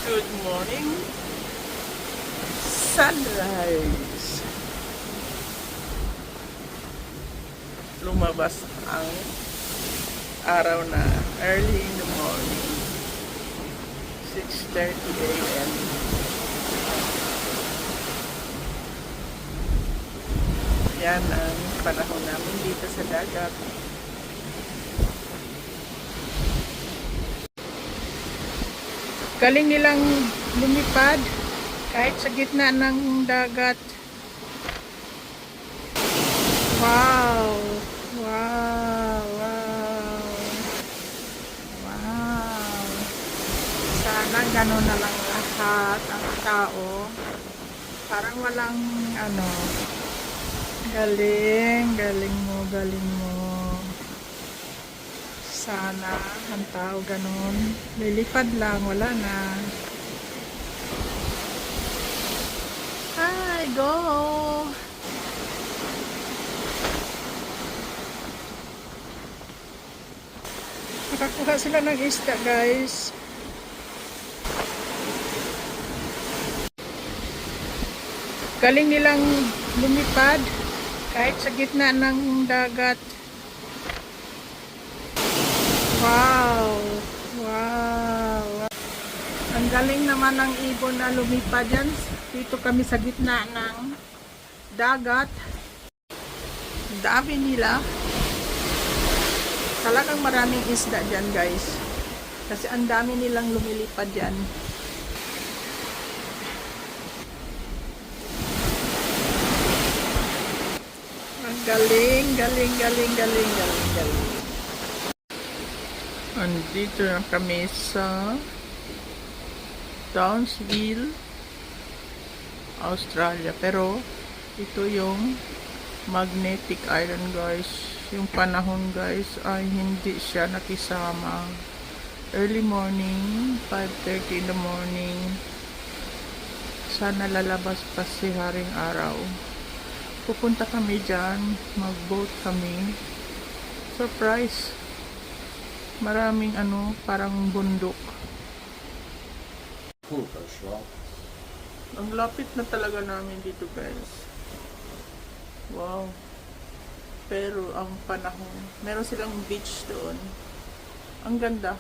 Good morning. Sunrise. Lumabas ang araw na early in the morning. 6:30 a.m. Yan ang panahon namin dito sa dagat. Galing nilang lumipad kahit sa gitna ng dagat. Wow! Wow! Wow! Wow! Sana gano'n na lang lahat ang tao. Parang walang ano. Galing, galing mo, galing mo. Sana ang tao ganun. Lilipad lang, wala na. Hi, go! Nakakuha sila ng isda, guys. Galing nilang lumipad kahit sa gitna ng dagat. Wow! Wow! Ang galing naman ng ibon na lumipad dyan. Dito kami sa gitna ng dagat. Dami nila. Talagang maraming isda dyan, guys. Kasi ang dami nilang lumilipad dyan. Ang galing, galing, galing, galing, galing, galing. Andito na kami sa Townsville, Australia. Pero ito yung magnetic island, guys. Yung panahon, guys, ay hindi siya nakisama. Early morning, 5:30 in the morning. Sana lalabas pa si Haring Araw. Pupunta kami dyan, mag-boat kami. Surprise! Maraming parang bundok. Ang lapit na talaga namin dito, guys. Wow. Pero ang panahon, meron silang beach doon. Ang ganda.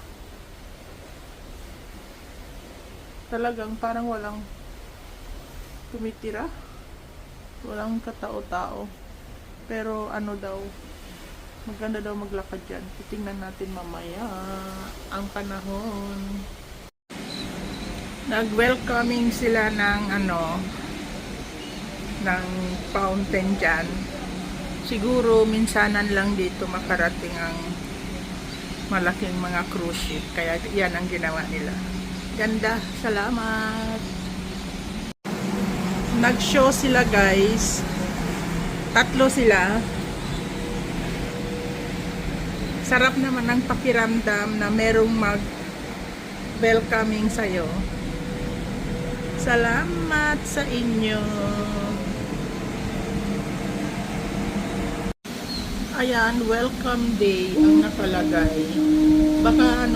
Talagang parang walang tumitira. Walang katao-tao. Pero daw, maganda daw maglakad dyan. Titingnan natin mamaya ang panahon. Nag-welcoming sila ng ng fountain dyan. Siguro minsanan lang dito makarating ang malaking mga cruise ship. Kaya yan ang ginawa nila. Ganda. Salamat. Nag-show sila, guys. 3 sila. Sarap naman ang pakiramdam na merong mag-welcoming sa'yo. Salamat sa inyo. Ayan, welcome day ang nakalagay. Baka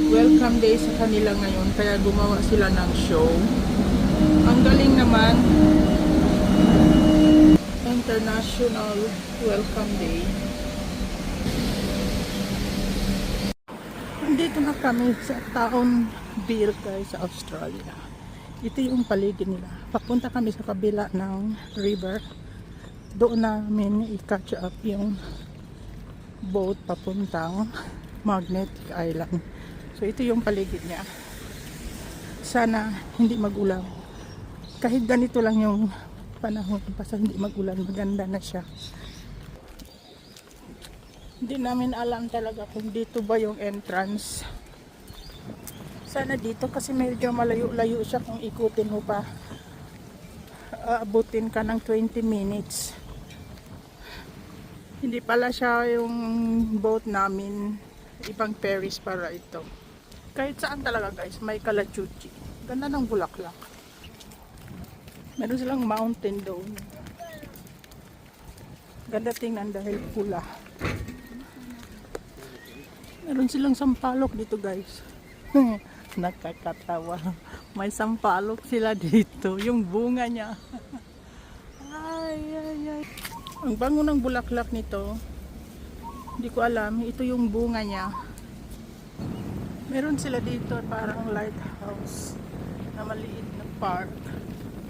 welcome day sa kanila ngayon. Kaya gumawa sila ng show. Ang galing naman. International Welcome Day. Nandito na kami sa Townsville, guys, sa Australia. Ito yung paligid nila. Papunta kami sa kabila ng river. Doon namin i-catch up yung boat papuntang Magnetic Island. So ito yung paligid niya. Sana hindi mag-ulan. Kahit ganito lang yung panahon, basta hindi mag-ulan, maganda na siya. Hindi namin alam talaga kung dito ba yung entrance. Sana dito kasi medyo malayo-layo siya. Kung ikutin mo pa, abutin ka ng 20 minutes. Hindi pala siya yung boat namin, ibang ferries para ito. Kahit saan talaga, guys, may kalachuchi. Ganda ng bulaklak. Meron silang mountain doon. Ganda tingnan dahil pula. Meron silang sampalok dito, guys. Nakakatawa. May sampalok sila dito. Yung bunga niya. Ay, ay, ay. Ang bango ng bulaklak nito. Hindi ko alam. Ito yung bunga niya. Meron sila dito parang lighthouse na maliit na park.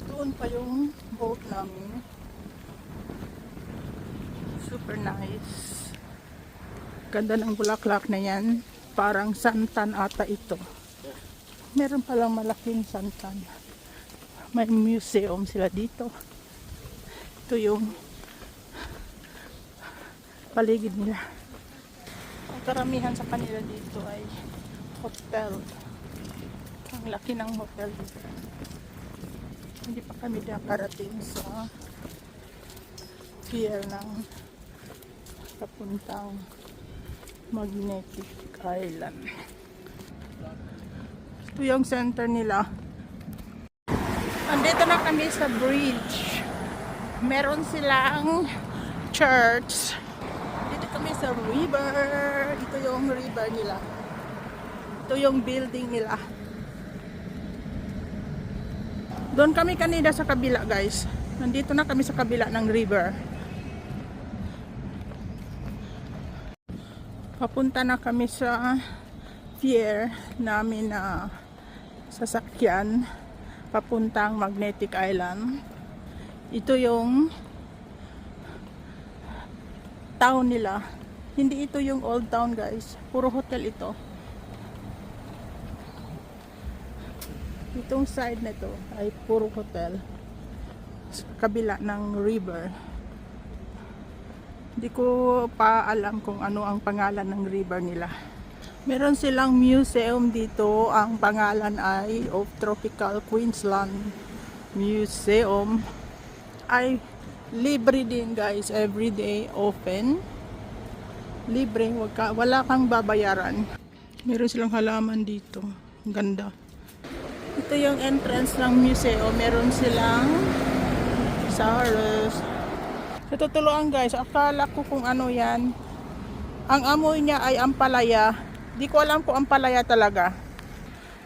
Doon pa yung boat namin. Super nice. Ganda ng bulaklak na yan. Parang santan ata ito. Meron palang malaking santan. May museum sila dito. Ito yung paligid nila. Ang karamihan sa kanila dito ay hotel. Ang laki ng hotel dito. Hindi pa kami nakarating sa pier ng papuntang Magnetic Island. Ito yung center nila. Andito na kami sa bridge. Meron silang church. Dito kami sa river. Ito yung river nila. Ito yung building nila. Doon kami kanina sa kabila, guys. Nandito na kami sa kabila ng river. Papunta na kami sa pier namin na sasakyan papuntang Magnetic Island. Ito yung town nila. Hindi ito yung old town, guys. Puro hotel ito. Itong side na ito ay puro hotel. Sa kabila ng river. Hindi ko pa alam kung ano ang pangalan ng river nila. Meron silang museum dito. Ang pangalan ay of Tropical Queensland Museum. Ay libre din, guys. Everyday open. Libre. Wala kang babayaran. Meron silang halaman dito. Ang ganda. Ito yung entrance ng museum. Meron silang Saurus. Sa totoo guys, akala ko kung ano yan. Ang amoy niya ay ampalaya. Di ko alam kung ampalaya talaga.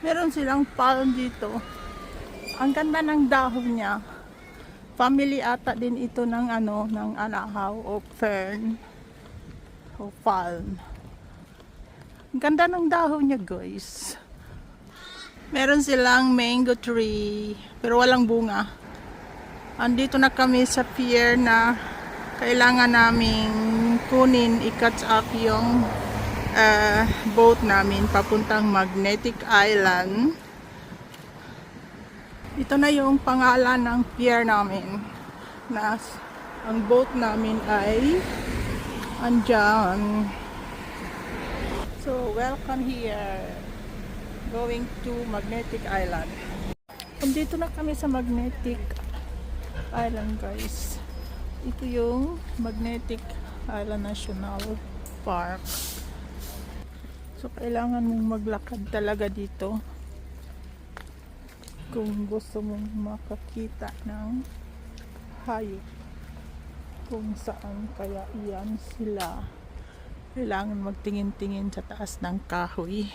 Meron silang palm dito. Ang ganda ng dahon niya. Family ata din ito ng ano, ng anahaw o fern o palm. Ang ganda ng dahon niya, guys. Meron silang mango tree pero walang bunga. Andito na kami sa pier na kailangan naming kunin, i-catch up yung boat namin papuntang Magnetic Island. Ito na yung pangalan ng pier namin. Ang boat namin ay andyan. So, welcome here. Going to Magnetic Island. Dito na kami sa Magnetic Island, guys. Ito yung Magnetic Island National Park. So, kailangan mong maglakad talaga dito kung gusto mong makakita ng hayop. Kung saan kaya iyan sila. Kailangan magtingin-tingin sa taas ng kahoy.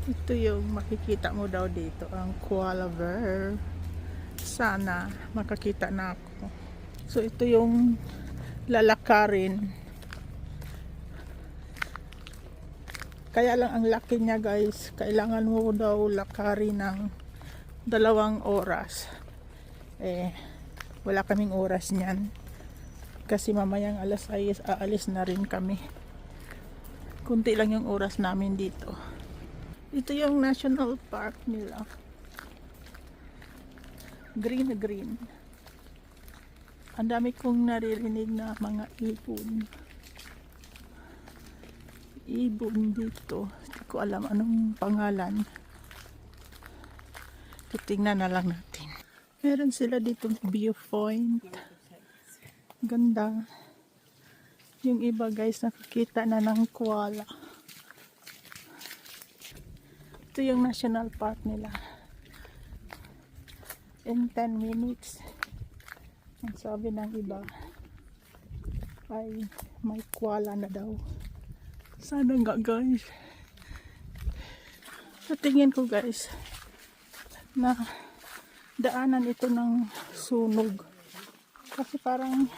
Ito yung makikita mo daw dito, ang koala bear. Sana makakita na ako. So ito yung lalakarin. Kaya lang ang laki niya, guys. Kailangan mo daw lakarin ng 2 oras. Wala kaming oras niyan. Kasi mamayang alas 6 aalis na rin kami. Kunti lang yung oras namin dito. Ito yung national park nila. Green na green. Ang dami kong naririnig na mga ibon. Ibon dito. Hindi ko alam anong pangalan. Titingnan na lang natin. Meron sila dito viewpoint. Ganda. Yung iba, guys, nakikita na ng koala. Ito yung national park nila. In 10 minutes. Ang sabi ng iba ay may koala na daw. Sana nga, guys. Sa tingin ko guys, na daanan ito ng sunog. Kasi parang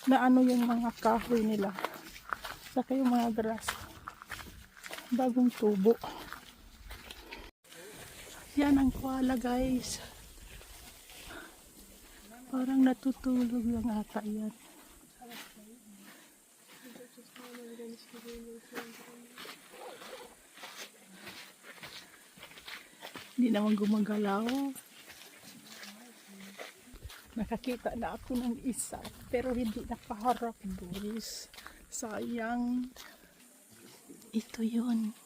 naano yung mga kahoy nila. Saka yung mga grass. Bagong tubo. Yan ang koala guys. Parang natutulog lang ata yan. Hindi naman gumagalaw. Nakakita na ako ng isa. Pero hindi nakaharap guys. Sayang. Ito yun.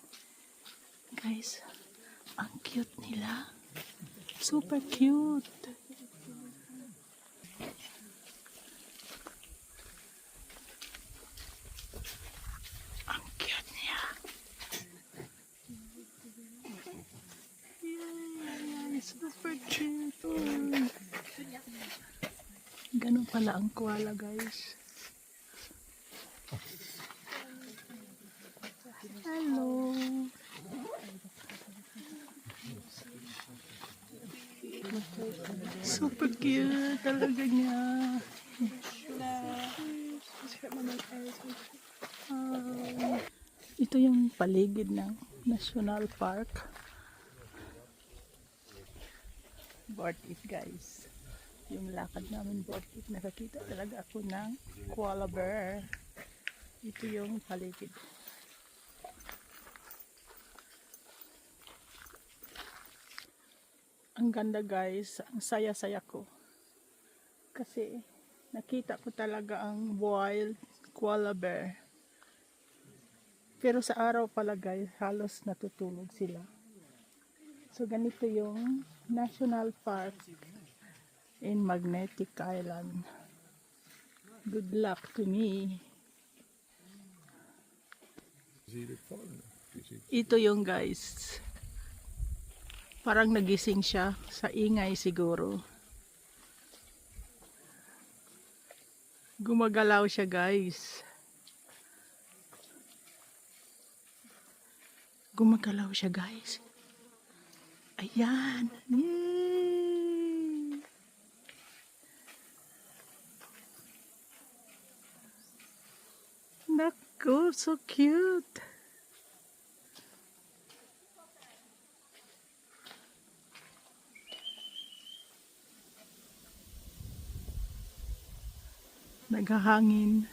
Guys, ang cute nila. Super cute. Ang cute niya. Yay, super cute. Ganun pala ang koala guys. Hello. Super cute talaga niya. Ito yung paligid ng National Park. Worth it guys. Yung lakad namin worth it. Nakakita talaga ako ng koala bear. Ito yung paligid. Ang ganda guys, ang saya-saya ko. Kasi nakita ko talaga ang wild koala bear. Pero sa araw pala guys, halos natutulog sila. So ganito yung National Park in Magnetic Island. Good luck to me. Ito yung guys. Parang nagising siya sa ingay siguro. Gumagalaw siya guys. Gumagalaw siya guys. Ayan. Yay! Naku, so cute. Naghahangin.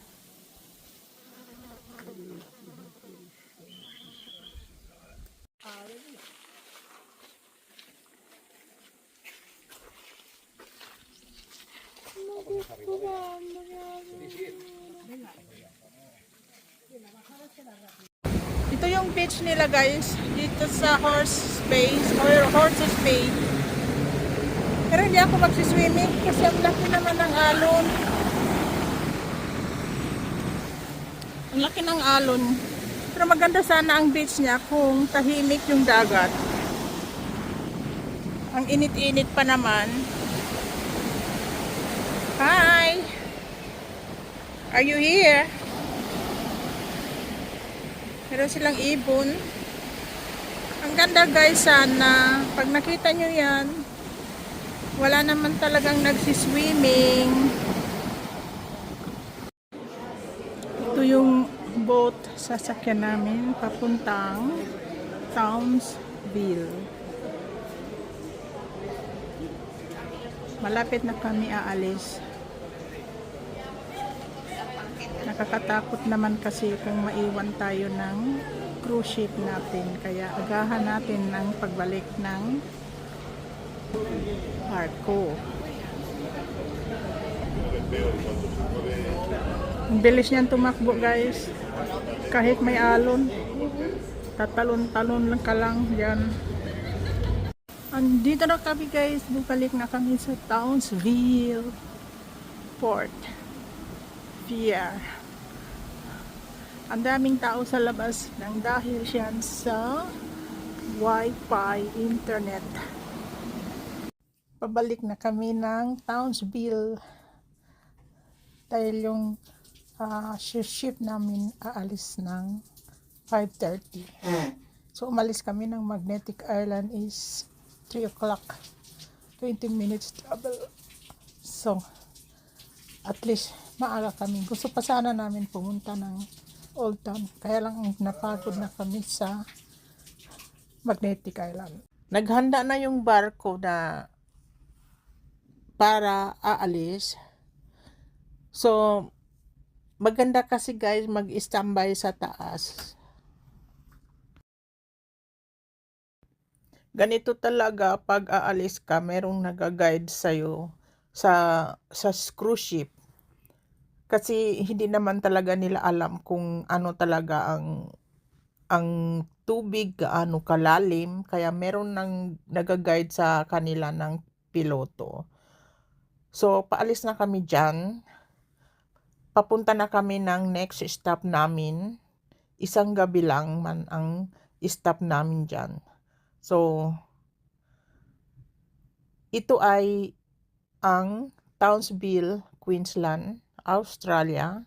Ito yung beach nila guys, dito sa horse space or horses space. Pero hindi ako magsiswimming kasi ang laki naman ng alon. Ang laki ng alon. Pero maganda sana ang beach niya kung tahimik yung dagat. Ang init-init pa naman. Hi! Are you here? Meron silang ibon. Ang ganda guys sana. Pag nakita nyo yan, wala naman talagang nagsiswimming. Ito yung boat sasakyan namin papuntang Townsville. Malapit na kami aalis. Nakakatakot naman kasi kung maiwan tayo ng cruise ship natin. Kaya agahan natin ang pagbalik ng barko. Ang bilis niyan tumakbo guys. Kahit may alon. Tatalon-talon lang ka lang dyan. Andito na kami guys. Bumalik na kami sa Townsville Port. Pier. Ang daming tao sa labas nang dahil siyan sa Wi-Fi internet. Pabalik na kami ng Townsville dahil yung ship namin aalis ng 5:30. So umalis kami ng Magnetic Island is 3 o'clock. 20 minutes travel. So at least maaga kami. Gusto pa sana namin pumunta ng Old Town. Kaya lang napagod na kami sa Magnetic Island. Naghanda na yung barko na para aalis. So maganda kasi guys mag-standby sa taas. Ganito talaga pag aalis ka, merong nag-guide sa'yo sa cruise ship. Kasi hindi naman talaga nila alam kung ano talaga ang tubig, gaano kalalim. Kaya meron nag-guide sa kanila ng piloto. So, paalis na kami dyan. Papunta na kami ng next stop namin. Isang gabi lang man ang stop namin dyan. So, ito ay ang Townsville, Queensland, Australia.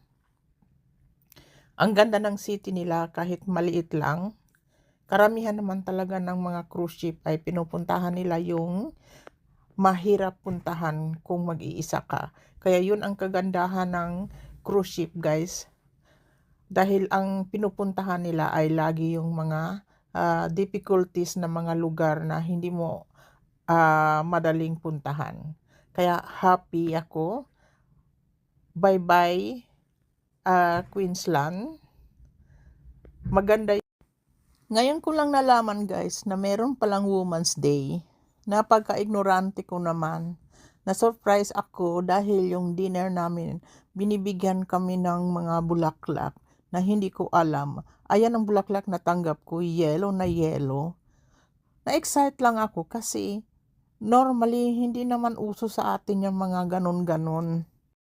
Ang ganda ng city nila kahit maliit lang. Karamihan naman talaga ng mga cruise ship ay pinupuntahan nila yung mahirap puntahan kung mag-iisa ka. Kaya yun ang kagandahan ng cruise ship guys. Dahil ang pinupuntahan nila ay lagi yung mga difficulties na mga lugar na hindi mo madaling puntahan. Kaya happy ako. Bye-bye Queensland. Maganda. Ngayon ko lang nalaman guys na meron palang Women's Day. Napagka-ignorante ko naman. Na-surprise ako dahil yung dinner namin, binibigyan kami ng mga bulaklak na hindi ko alam. Ayan ang bulaklak na tanggap ko, yellow na yellow. Na-excite lang ako kasi normally hindi naman uso sa atin yung mga ganon-ganon.